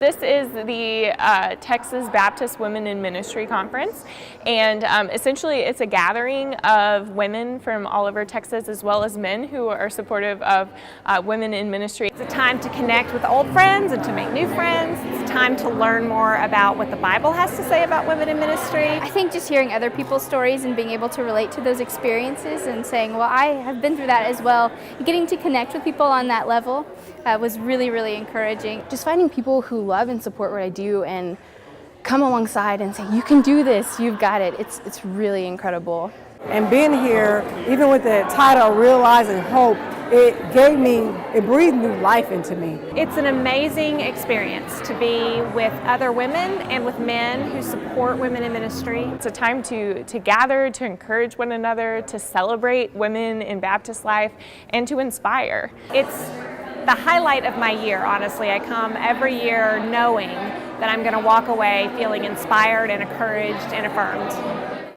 This is the Texas Baptist Women in Ministry Conference, and essentially it's a gathering of women from all over Texas as well as men who are supportive of women in ministry. It's a time to connect with old friends and to make new friends. It's a time to learn more about what the Bible has to say about women in ministry. I think just hearing other people's stories and being able to relate to those experiences and saying, well, I have been through that as well, getting to connect with people on that level was really, really encouraging. Just finding people who love and support what I do and come alongside and say, you can do this, you've got it. It's really incredible. And being here, even with the title Realizing Hope, it breathed new life into me. It's an amazing experience to be with other women and with men who support women in ministry. It's a time to gather, to encourage one another, to celebrate women in Baptist life, and to inspire. It's the highlight of my year, honestly. I come every year knowing that I'm going to walk away feeling inspired and encouraged and affirmed.